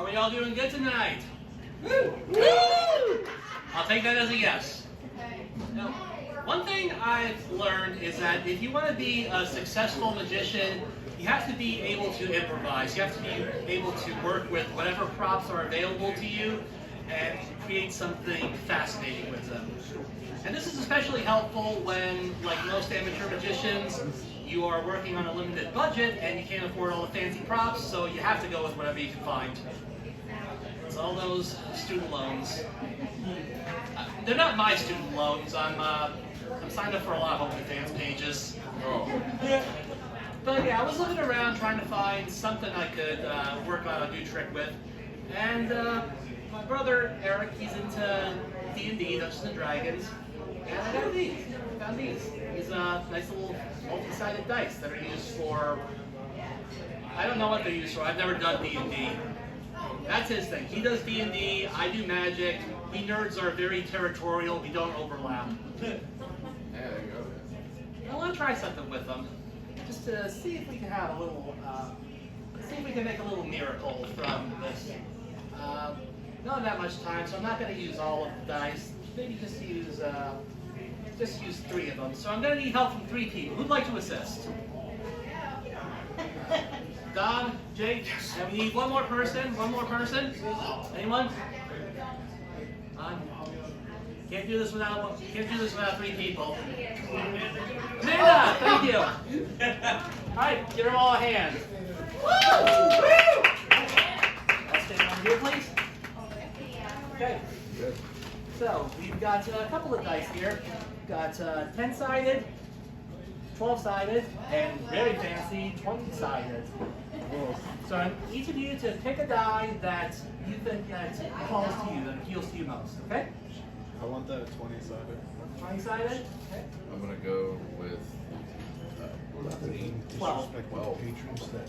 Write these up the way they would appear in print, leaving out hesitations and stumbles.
Are we all doing good tonight? Woo! I'll take that as a yes. Now, one thing I've learned is that if you want to be a successful magician, you have to be able to improvise. You have to be able to work with whatever props are available to you and create something fascinating with them. And this is especially helpful when, like most amateur magicians, you are working on a limited budget and you can't afford all the fancy props, so you have to go with whatever you can find. It's all those student loans. They're not my student loans. I'm signed up for a lot of OnlyFans pages. But yeah, I was looking around trying to find something I could work on a new trick with. And my brother Eric, he's into D&D, Dungeons and Dragons. And I got these. Found these. These nice little multi-sided dice that are used for, I don't know what they're used for. I've never done D&D. That's his thing. He does D&D, I do magic. We nerds are very territorial, we don't overlap. Yeah, there you go. I want to try something with them, just to see if we can have a little, see if we can make a little miracle from this. Not that much time, so I'm not going to use all of the dice. Maybe just use 3 of them. So I'm going to need help from 3 people. Who'd like to assist? Don, Jake, and we need one more person. One more person. Anyone? Can't do this without 3 people. Amanda, thank you. All right, give her all a hand. Woo! I'll stand on here, please. Okay. So we've got a couple of dice here. We've got 10-sided, 12-sided, and very fancy 20-sided. So I need each of you to pick a die that you think that calls to you, that appeals to you most. Okay? I want that 20-sided. 20-sided. Okay. I'm gonna go with 12. Patrons that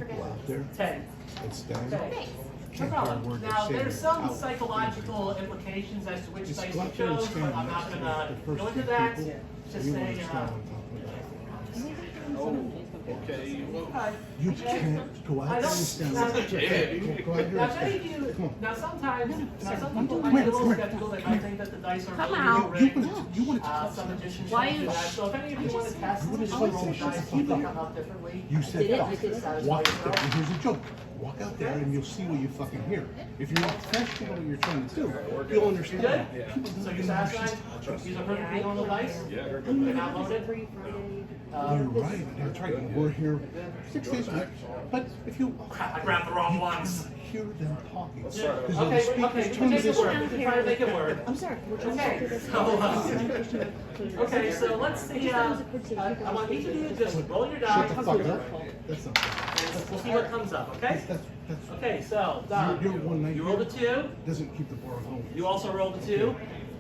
people out there 10. that stand Okay. No can't hear a problem. word Now, they're there's saying some out psychological implications as to which Just dice go you out there and chose, but stand I'm not next to going to the go first into two that. people, Just and you say, want to stand on top of that. okay. Well, You can't go out there and stand on top of Yeah, that. Go out there Now, and if any of stand. you, Come on. now sometimes, some people Come might be a here, little come here. skeptical. They might think that the dice are Come really out. rigged. You wanted to talk Some magicians Why don't do you- that. So if any of you want to test You this, wanted roll to the say, shut dice, the you fuck can up. come out differently. You said Did it? fuck. You did satisfy Walk out yourself? there. Here's a joke. Walk out there and you'll see what you fucking hear. If you're not professional at what you're trying to do, you'll understand. Good? Yeah. People don't So you're even satisfied? understand. These are perfectly normal dice? yeah, they're They're good. not loaded? You're right. That's right. We're here 6 days a week. But if you Crap, I grabbed the wrong ones. hear them talking, Let's start because over. the Okay, speakers we can turn make it this work. way. We can try to make it work. I'm sorry. Okay, so let's see. I want each of you to just roll your Shut the dice. fuck up. That's not fair. And we'll see what comes up, okay? That's Okay, so, Don, You're one night you rolled a 2. doesn't keep the bar going. You also rolled a 2.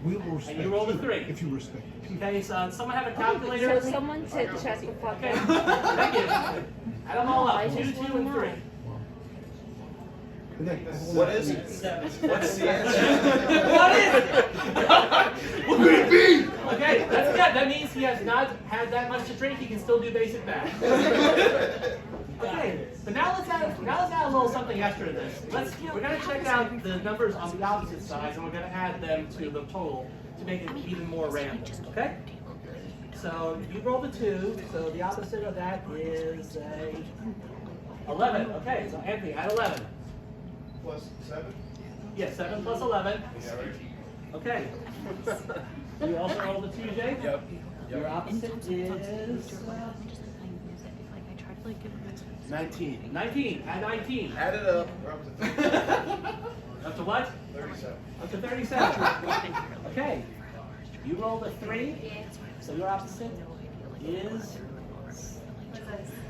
We will respect you rolled a 3. if you respect people. Okay, so someone have a calculator? So someone said shut the fuck Okay, up. thank you. Add them all up. 2, 2, and 3. And then- What is it? What's the answer? What is it? What could it be? Okay, that's good. That means he has not had that much to drink. He can still do basic math. Okay, but now let's add a little something extra to this. We're gonna check out the numbers on the opposite sides, and we're gonna add them to the total to make it even more random. Okay? So you rolled a 2. So the opposite of that is a 11. Okay, so Anthony, add 11. Plus 7? Yes, 7 plus 11. Yeah, right. Okay. You also rolled a 2, Jake? Yep. Your opposite is 19. 19. Add 19. Add it up. We're up to Up to what? 37. Up to 37. Okay. You rolled a 3. So your opposite is.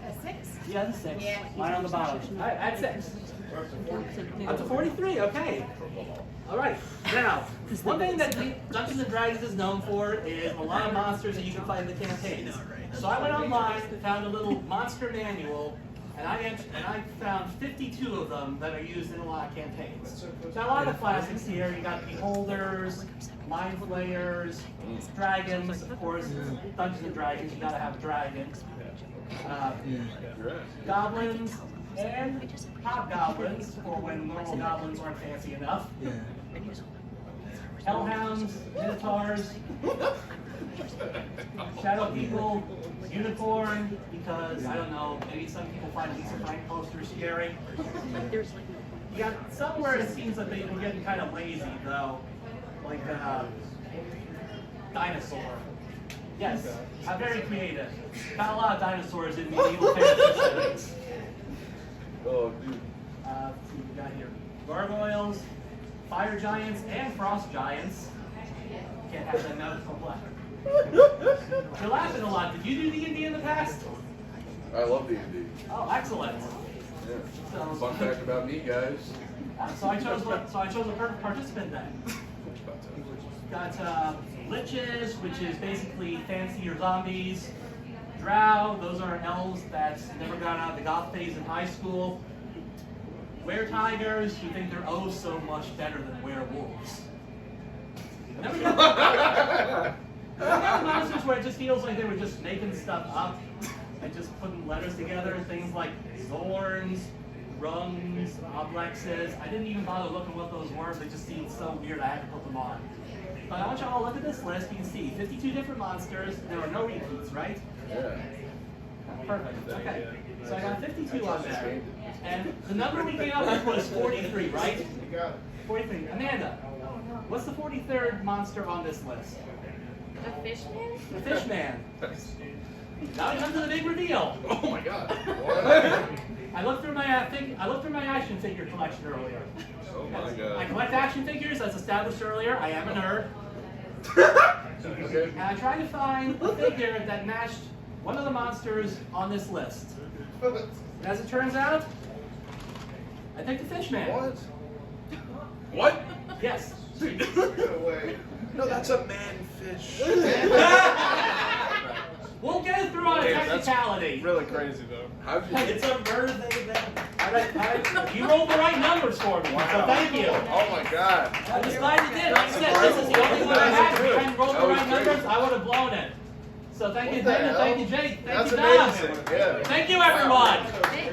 A 6? Yeah, the 6. Yeah. Mine on the bottom. All right, add 6. We're up to 43. Up to 43. Okay. All right. Now, one thing that Dungeons and Dragons is known for is a lot of monsters that you can fight in the campaigns. So I went online and found a little monster manual, and I found 52 of them that are used in a lot of campaigns. Now, a lot of the classics here, you got Beholders, Mind Flayers, Dragons, of course, Dungeons and Dragons, you gotta have dragons. Goblins, And hobgoblins, for when normal goblins aren't fancy enough. Yeah. Hellhounds, minotaurs, shadow people, unicorn, because I don't know, maybe some people find Lisa Frank posters scary. You got somewhere it seems that they've been getting kind of lazy though, like dinosaur. Yes, I'm very creative. Got a lot of dinosaurs in medieval fantasy settings. Oh, dude. Let's see what we got here. Gargoyles, fire giants, and frost giants. Can't have that now, it's so black. You're laughing a lot. Did you do D&D in the past? I love D&D. Oh, excellent. Yeah. So, Fun fact about me, guys. so I chose a perfect participant then. Got liches, which is basically fancier zombies. Drow, those are elves that never got out of the goth phase in high school. Were-tigers, who think they're oh so much better than werewolves. And then we got monsters where it just feels like they were just making stuff up and just putting letters together. Things like Zorns, Rungs, Oblexes. I didn't even bother looking what those were. They just seemed so weird I had to put them on. But I want you all to look at this list. You can see 52 different monsters. There are no repeats, right? Yeah. Perfect. Okay. So I got 52 on there. And the number we came up with was 43, right? You got it. 43. Amanda, what's the 43rd monster on this list? The fish man? The fish man. Now we come to the big reveal. Oh my god. I looked through my action figure collection earlier. Oh my I god. collect action figures, as established earlier. I am a nerd. Okay. And I tried to find a figure that matched one of the monsters on this list. And as it turns out, I picked the fish man. What? What? Yes. No way. No, that's a man-fish. We'll get it through on a Damn, that's technicality. really crazy, though. How'd you It's a birthday then. You rolled the right numbers for me, so thank you. Oh my god. I'm just glad you did. Like I said, this is the only one I had. If you hadn't rolled the right numbers, I would have blown it. So thank you, What the Dana. Thank you, hell? Jake. Thank That's you, Dom. amazing. Yeah. Thank you, everyone. Thank